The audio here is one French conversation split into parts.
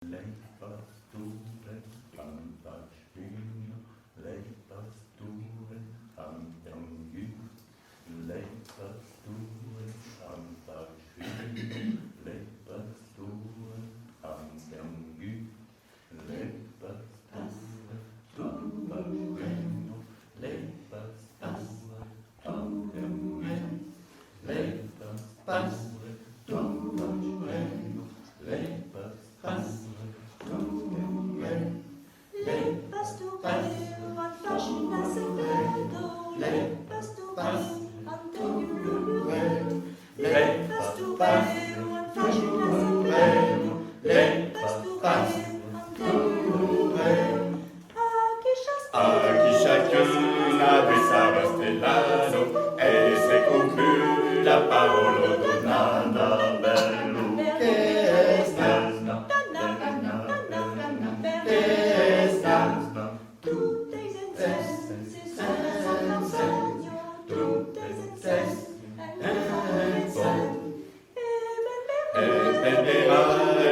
Le pasture cantarscino, le pasture cantangu, le pasture cantarscino, le pasture cantangu, le pasture cantarscino, le pasture cantangu, le pasture cantarscino, le pasture. Le pastoreio an fascina sevedo, le pastoreio an tegululure, le pastoreio an fascina sevedo, le pastoreio an tegululure. A chi chacun avait sa Bastellano, e se conclut la parola donata bello che sta.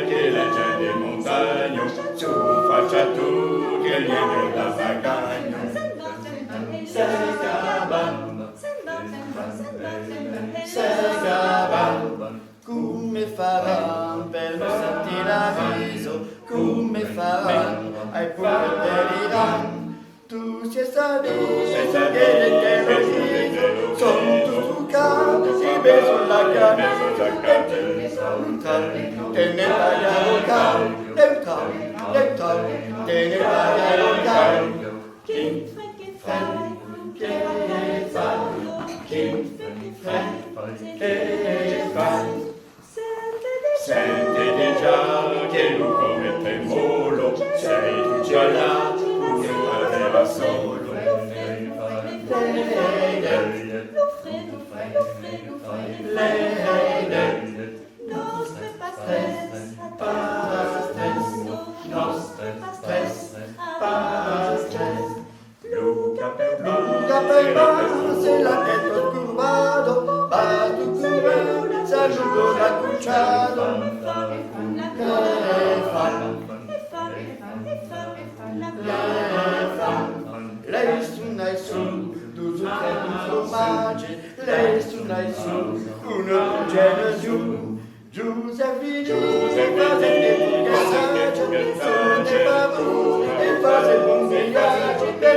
Che la gente montagno su faccia tu che il niente da bagagno se cava come farà per non sentire l'avviso come farà ai pure deliranti tu sei saluto che le terrorizo sono tutto capo si beso la camicia te ne vai a local te ne vai a local chi fa sente già che lui come molo sei tu già là che aveva solo Luca per se la testa curvado, va tu curvado, s'aggiungo la cucciado. Lei su, due zuccheri di formaggi, lei su, uno genere giù. Giuseppino, fate che sono paura e fate buon viaggio, per